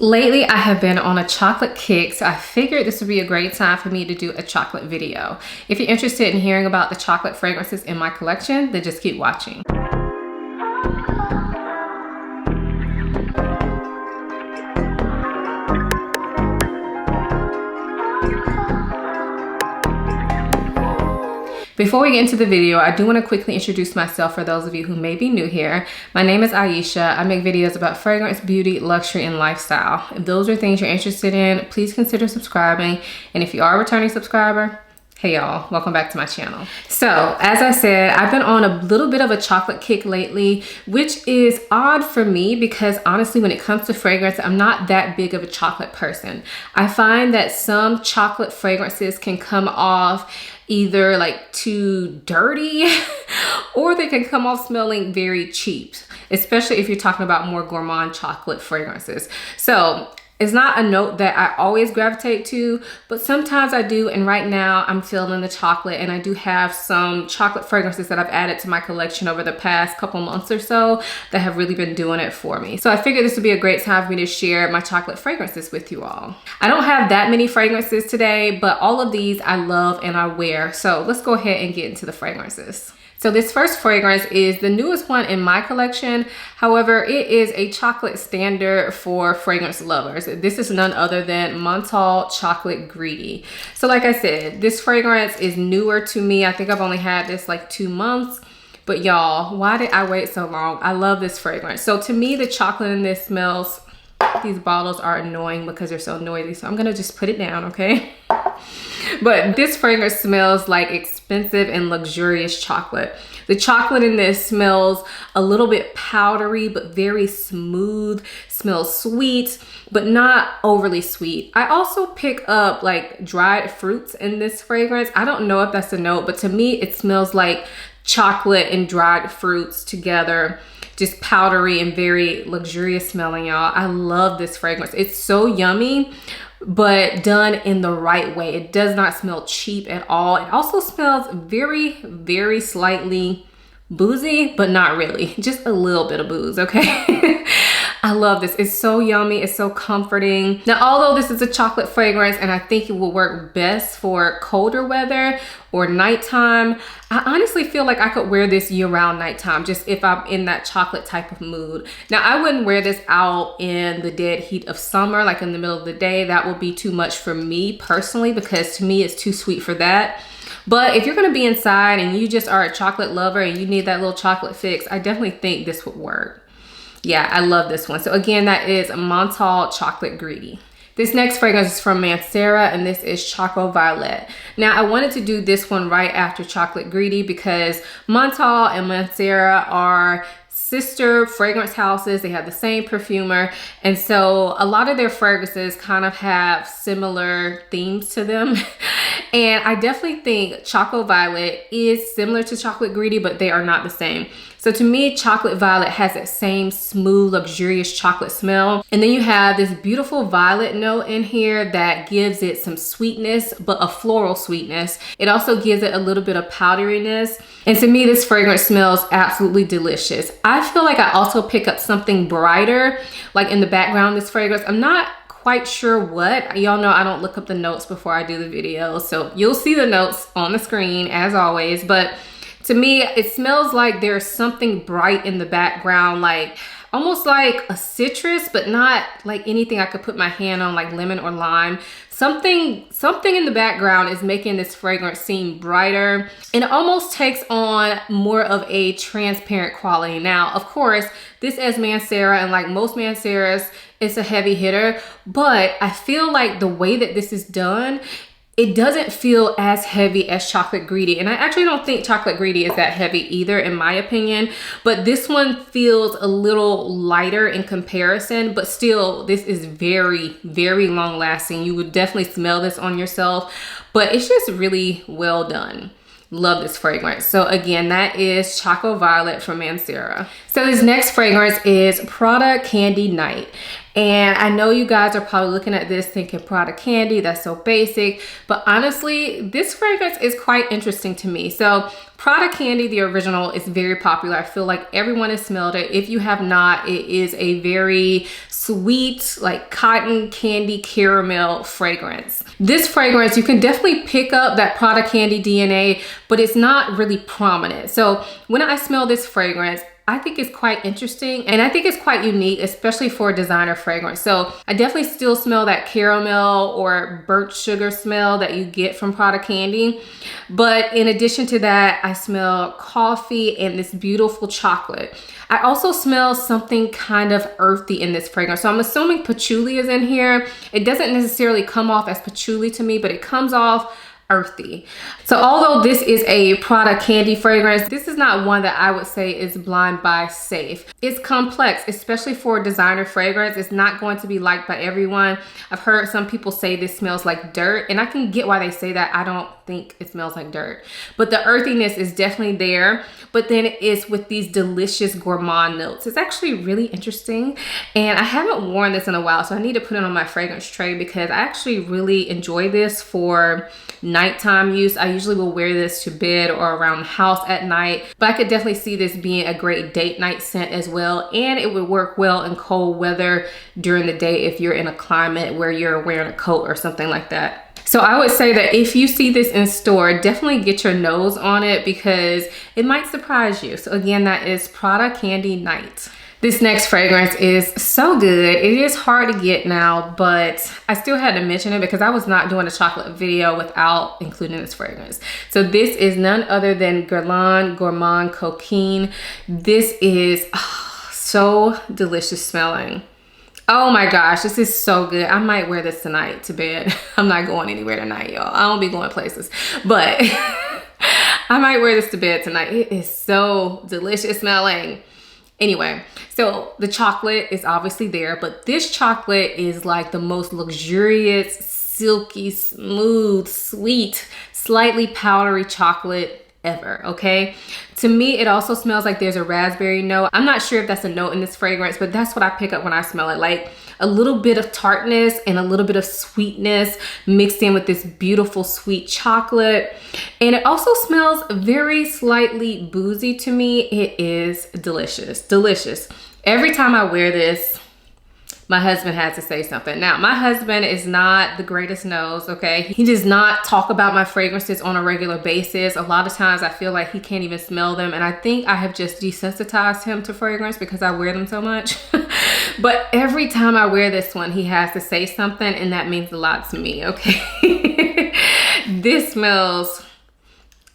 Lately, I have been on a chocolate kick, so I figured this would be a great time for me to do a chocolate video. If you're interested in hearing about the chocolate fragrances in my collection, then just keep watching. Before we get into the video, I do want to quickly introduce myself for those of you who may be new here. My name is Aisha. I make videos about fragrance, beauty, luxury, and lifestyle. If those are things you're interested in, please consider subscribing. And if you are a returning subscriber, hey y'all, welcome back to my channel. So, as I said, I've been on a little bit of a chocolate kick lately, which is odd for me because honestly, when it comes to fragrance, I'm not that big of a chocolate person. I find that some chocolate fragrances can come off either like too dirty or they can come off smelling very cheap, especially if you're talking about more gourmand chocolate fragrances. So it's not a note that I always gravitate to, but sometimes I do. And right now I'm feeling the chocolate, and I do have some chocolate fragrances that I've added to my collection over the past couple months or so that have really been doing it for me. So I figured this would be a great time for me to share my chocolate fragrances with you all. I don't have that many fragrances today, but all of these I love and I wear. So let's go ahead and get into the fragrances. So this first fragrance is the newest one in my collection. However, it is a chocolate standard for fragrance lovers. This is none other than Montblanc Chocolate Greedy. So like I said, this fragrance is newer to me. I think I've only had this like 2 months. But y'all, why did I wait so long? I love this fragrance. So to me, the chocolate in this smells, these bottles are annoying because they're so noisy. So I'm gonna just put it down, okay? But this fragrance smells like expensive and luxurious chocolate. The chocolate in this smells a little bit powdery, but very smooth. Smells sweet, but not overly sweet. I also pick up like dried fruits in this fragrance. I don't know if that's a note, but to me, it smells like chocolate and dried fruits together. Just powdery and very luxurious smelling, y'all. I love this fragrance. It's so yummy, but done in the right way. It does not smell cheap at all. It also smells very, very slightly boozy, but not really. Just a little bit of booze, okay? I love this. It's so yummy. It's so comforting. Now, although this is a chocolate fragrance and I think it will work best for colder weather or nighttime, I honestly feel like I could wear this year-round nighttime, just if I'm in that chocolate type of mood. Now, I wouldn't wear this out in the dead heat of summer, like in the middle of the day. That would be too much for me personally, because to me, it's too sweet for that. But if you're gonna be inside and you just are a chocolate lover and you need that little chocolate fix, I definitely think this would work. Yeah, I love this one. So again, that is Montblanc Chocolate Greedy. This next fragrance is from Mancera, and this is Choco Violet. Now, I wanted to do this one right after Chocolate Greedy because Montblanc and Mancera are sister fragrance houses. They have the same perfumer, and so a lot of their fragrances kind of have similar themes to them. And I definitely think Choco Violet is similar to Chocolate Greedy, but they are not the same. So to me, Chocolate Violet has that same smooth, luxurious chocolate smell. And then you have this beautiful violet note in here that gives it some sweetness, but a floral sweetness. It also gives it a little bit of powderiness. And to me, this fragrance smells absolutely delicious. I feel like I also pick up something brighter, like in the background of this fragrance. I'm not quite sure what. Y'all know I don't look up the notes before I do the video. So you'll see the notes on the screen as always. But to me, it smells like there's something bright in the background, like almost like a citrus, but not like anything I could put my hand on, like lemon or lime. Something in the background is making this fragrance seem brighter, and it almost takes on more of a transparent quality. Now, of course, this is Mancera, and like most Manceras, it's a heavy hitter, but I feel like the way that this is done, it doesn't feel as heavy as Chocolate Greedy. And I actually don't think Chocolate Greedy is that heavy either, in my opinion. But this one feels a little lighter in comparison, but still, this is very, very long lasting. You would definitely smell this on yourself, but it's just really well done. Love this fragrance. So again, that is Choco Violet from Mancera. So this next fragrance is Prada Candy Night. And I know you guys are probably looking at this thinking Prada candy, that's so basic. But honestly, this fragrance is quite interesting to me. So Prada candy, the original, is very popular. I feel like everyone has smelled it. If you have not, it is a very sweet, like cotton candy caramel fragrance. This fragrance, you can definitely pick up that Prada candy DNA, but it's not really prominent. So when I smell this fragrance, I think it's quite interesting and I think it's quite unique, especially for a designer fragrance. So I definitely still smell that caramel or burnt sugar smell that you get from Prada candy. But in addition to that, I smell coffee and this beautiful chocolate. I also smell something kind of earthy in this fragrance. So I'm assuming patchouli is in here. It doesn't necessarily come off as patchouli to me, but it comes off earthy. So although this is a Prada candy fragrance, this is not one that I would say is blind buy safe. It's complex, especially for a designer fragrance. It's not going to be liked by everyone. I've heard some people say this smells like dirt, and I can get why they say that. I don't think it smells like dirt, but the earthiness is definitely there. But then it's with these delicious gourmand notes. It's actually really interesting, and I haven't worn this in a while, so I need to put it on my fragrance tray because I actually really enjoy this for nighttime use. I usually will wear this to bed or around the house at night, but I could definitely see this being a great date night scent as well, and it would work well in cold weather during the day if you're in a climate where you're wearing a coat or something like that. So I would say that if you see this in store, definitely get your nose on it because it might surprise you. So again, that is Prada Candy Night. This next fragrance is so good. It is hard to get now, but I still had to mention it because I was not doing a chocolate video without including this fragrance. So this is none other than Guerlain Gourmand Cocaine. This is so delicious smelling. Oh my gosh, this is so good. I might wear this tonight to bed. I'm not going anywhere tonight, y'all. I don't be going places, but I might wear this to bed tonight. It is so delicious smelling. Anyway, so the chocolate is obviously there, but this chocolate is like the most luxurious, silky, smooth, sweet, slightly powdery chocolate ever, okay? To me, it also smells like there's a raspberry note. I'm not sure if that's a note in this fragrance, but that's what I pick up when I smell it. Like a little bit of tartness and a little bit of sweetness mixed in with this beautiful sweet chocolate. And it also smells very slightly boozy to me. It is delicious, delicious. Every time I wear this, my husband has to say something. Now, my husband is not the greatest nose, okay? He does not talk about my fragrances on a regular basis. A lot of times I feel like he can't even smell them. And I think I have just desensitized him to fragrance because I wear them so much. But every time I wear this one, he has to say something, and that means a lot to me, okay? This smells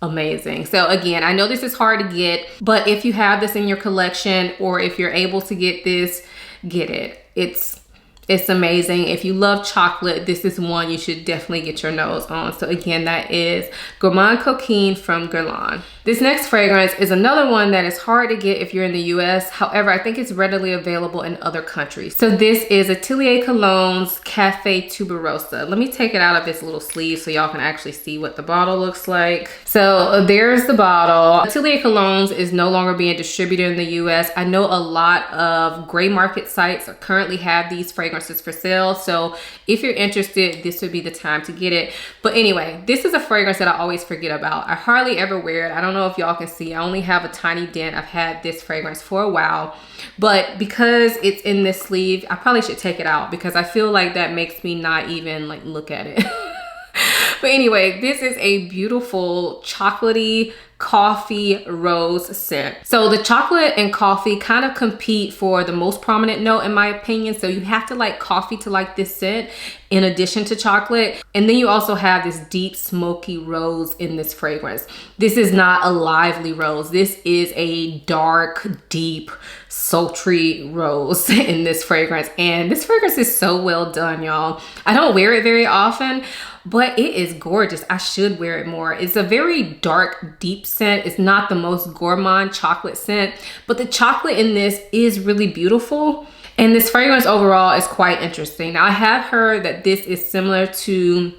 amazing. So again, I know this is hard to get, but if you have this in your collection or if you're able to get this, get it. It's amazing. If you love chocolate, this is one you should definitely get your nose on. So again, that is Gourmand Cocaine from Guerlain. This next fragrance is another one that is hard to get if you're in the US. However, I think it's readily available in other countries. So this is Atelier Cologne's Cafe Tuberosa. Let me take it out of this little sleeve so y'all can actually see what the bottle looks like. So there's the bottle. Atelier Cologne's is no longer being distributed in the US. I know a lot of gray market sites currently have these fragrances for sale. So if you're interested, this would be the time to get it. But anyway, this is a fragrance that I always forget about. I hardly ever wear it. I don't know if y'all can see, I only have a tiny dent. I've had this fragrance for a while, but because it's in this sleeve, I probably should take it out because I feel like that makes me not even like look at it. But anyway, this is a beautiful chocolatey coffee rose scent. So the chocolate and coffee kind of compete for the most prominent note in my opinion. So you have to like coffee to like this scent in addition to chocolate. And then you also have this deep smoky rose in this fragrance. This is not a lively rose. This is a dark, deep, sultry rose in this fragrance. And this fragrance is so well done, y'all. I don't wear it very often, but it is gorgeous. I should wear it more. It's a very dark, deep scent. It's not the most gourmand chocolate scent, but the chocolate in this is really beautiful. And this fragrance overall is quite interesting. Now, I have heard that this is similar to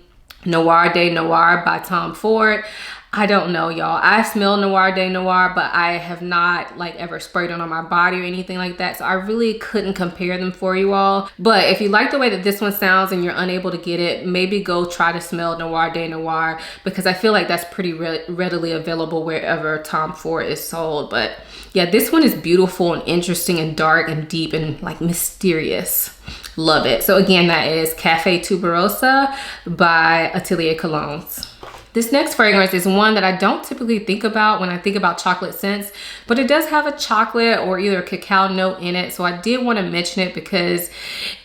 Noir de Noir by Tom Ford. I don't know, y'all. I smell Noir de Noir, but I have not like ever sprayed it on my body or anything like that. So I really couldn't compare them for you all. But if you like the way that this one sounds and you're unable to get it, maybe go try to smell Noir de Noir, because I feel like that's pretty readily available wherever Tom Ford is sold. But yeah, this one is beautiful and interesting and dark and deep and like mysterious. Love it. So again, that is Cafe Tuberosa by Atelier Colognes. This next fragrance is one that I don't typically think about when I think about chocolate scents, but it does have a chocolate or either a cacao note in it. So I did want to mention it because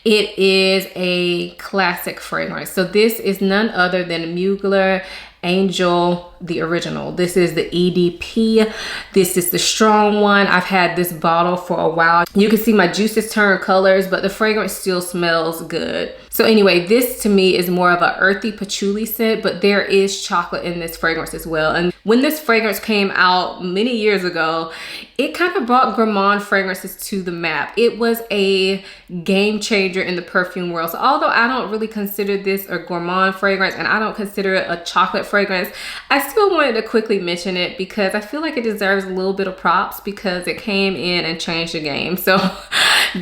it is a classic fragrance. So this is none other than Mugler Angel, the original. This is the EDP. This is the strong one. I've had this bottle for a while. You can see my juices turn colors, but the fragrance still smells good. So anyway, this to me is more of an earthy patchouli scent, but there is chocolate in this fragrance as well. And when this fragrance came out many years ago, it kind of brought gourmand fragrances to the map. It was a game changer in the perfume world. So although I don't really consider this a gourmand fragrance and I don't consider it a chocolate fragrance, I still wanted to quickly mention it because I feel like it deserves a little bit of props because it came in and changed the game. So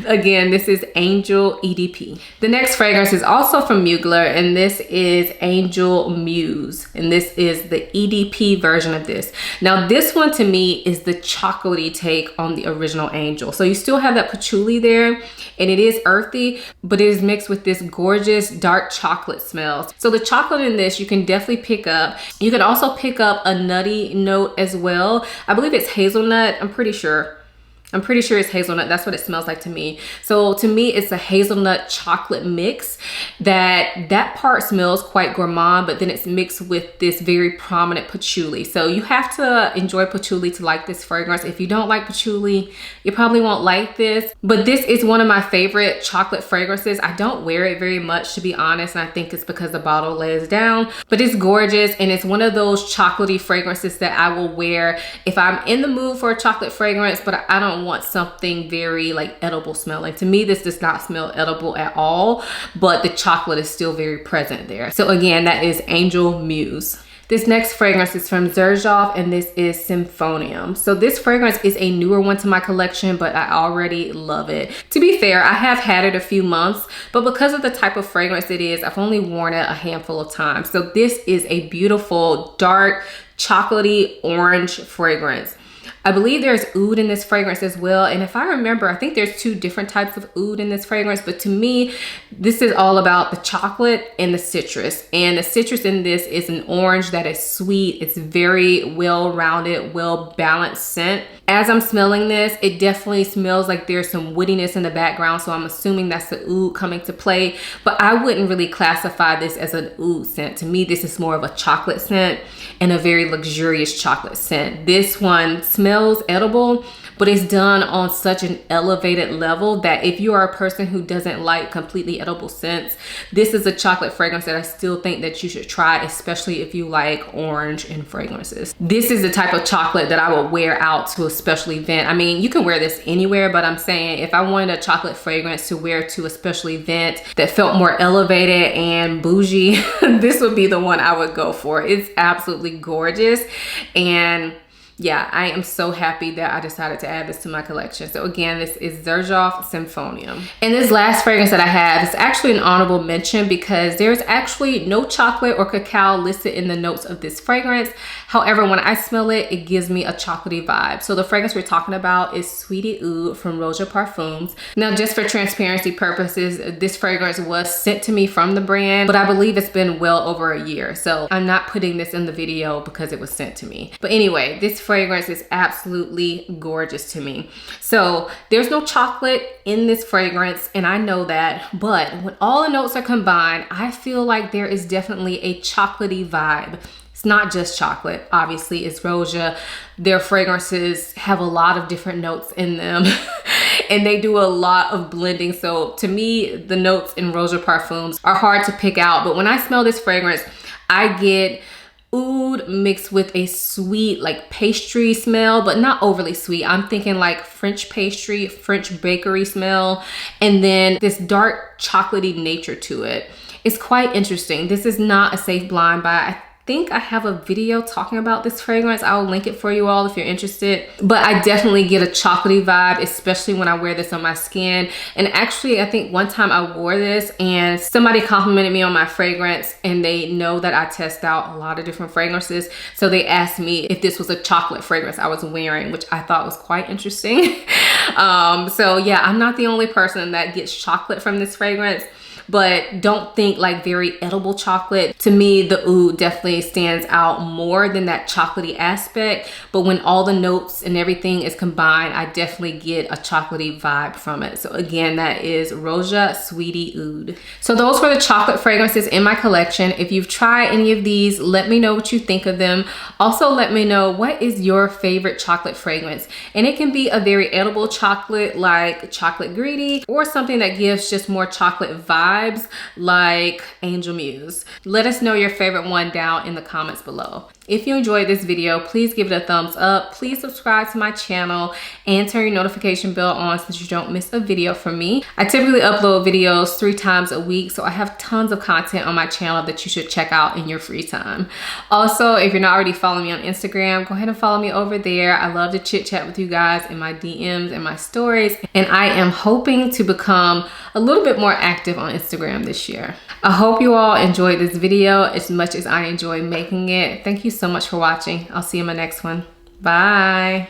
again, this is Angel EDP. The next fragrance is also from Mugler, and this is Angel Muse, and this is the EDP version of this. Now this one to me is the chocolatey take on the original Angel. So you still have that patchouli there, and it is earthy, but it is mixed with this gorgeous dark chocolate smell. So the chocolate in this you can definitely pick up. You can also pick up a nutty note as well. I believe it's hazelnut. I'm pretty sure it's hazelnut. That's what it smells like to me. So to me, it's a hazelnut chocolate mix that part smells quite gourmand, but then it's mixed with this very prominent patchouli. So you have to enjoy patchouli to like this fragrance. If you don't like patchouli, you probably won't like this. But this is one of my favorite chocolate fragrances. I don't wear it very much, to be honest, and I think it's because the bottle lays down. But it's gorgeous, and it's one of those chocolatey fragrances that I will wear if I'm in the mood for a chocolate fragrance, but I don't want something very like edible smelling. To me, this does not smell edible at all, but the chocolate is still very present there. So again, that is Angel Muse. This next fragrance is from Zeroff, and this is Symphonium. So this fragrance is a newer one to my collection, but I already love it. To be fair, I have had it a few months, but because of the type of fragrance it is, I've only worn it a handful of times. So this is a beautiful, dark, chocolatey orange fragrance. I believe there's oud in this fragrance as well. And if I remember, I think there's two different types of oud in this fragrance. But to me, this is all about the chocolate and the citrus. And the citrus in this is an orange that is sweet. It's very well-rounded, well-balanced scent. As I'm smelling this, it definitely smells like there's some woodiness in the background. So I'm assuming that's the oud coming to play. But I wouldn't really classify this as an oud scent. To me, this is more of a chocolate scent and a very luxurious chocolate scent. This one smells edible, but it's done on such an elevated level that if you are a person who doesn't like completely edible scents, this is a chocolate fragrance that I still think that you should try, especially if you like orange and fragrances. This is the type of chocolate that I would wear out to a special event. I mean, you can wear this anywhere, but I'm saying if I wanted a chocolate fragrance to wear to a special event that felt more elevated and bougie, this would be the one I would go for. It's absolutely gorgeous, and yeah, I am so happy that I decided to add this to my collection. So again, this is Zeroff Symphonium. And this last fragrance that I have is actually an honorable mention because there's actually no chocolate or cacao listed in the notes of this fragrance. However, when I smell it, it gives me a chocolatey vibe. So the fragrance we're talking about is Sweetie Oud from Rosa Parfums. Now, just for transparency purposes, this fragrance was sent to me from the brand, but I believe it's been well over a year. So I'm not putting this in the video because it was sent to me. But anyway, this fragrance is absolutely gorgeous to me. So there's no chocolate in this fragrance, and I know that, but when all the notes are combined, I feel like there is definitely a chocolatey vibe. It's not just chocolate, obviously it's Rosa. Their fragrances have a lot of different notes in them and they do a lot of blending. So to me, the notes in Rosa Parfums are hard to pick out, but when I smell this fragrance, I get oud mixed with a sweet like pastry smell, but not overly sweet. I'm thinking like French pastry, French bakery smell, and then this dark chocolatey nature to it. It's quite interesting. This is not a safe blind buy. think I have a video talking about this fragrance. I'll link it for you all if you're interested. But I definitely get a chocolatey vibe, especially when I wear this on my skin. And actually, I think one time I wore this and somebody complimented me on my fragrance, and they know that I test out a lot of different fragrances. So they asked me if this was a chocolate fragrance I was wearing, which I thought was quite interesting. So yeah, I'm not the only person that gets chocolate from this fragrance. But don't think like very edible chocolate. To me, the oud definitely stands out more than that chocolatey aspect. But when all the notes and everything is combined, I definitely get a chocolatey vibe from it. So again, that is Rosa Sweetie Oud. So those were the chocolate fragrances in my collection. If you've tried any of these, let me know what you think of them. Also, let me know what is your favorite chocolate fragrance. And it can be a very edible chocolate like Chocolate Greedy, or something that gives just more chocolate vibes like Angel Muse. Let us know your favorite one down in the comments below. If you enjoyed this video, please give it a thumbs up. Please subscribe to my channel and turn your notification bell on so that you don't miss a video from me. I typically upload videos 3 times a week, so I have tons of content on my channel that you should check out in your free time. Also, if you're not already following me on Instagram, go ahead and follow me over there. I love to chit chat with you guys in my DMs and my stories, and I am hoping to become a little bit more active on Instagram this year. I hope you all enjoyed this video as much as I enjoy making it. Thank you so much for watching. I'll see you in my next one. Bye.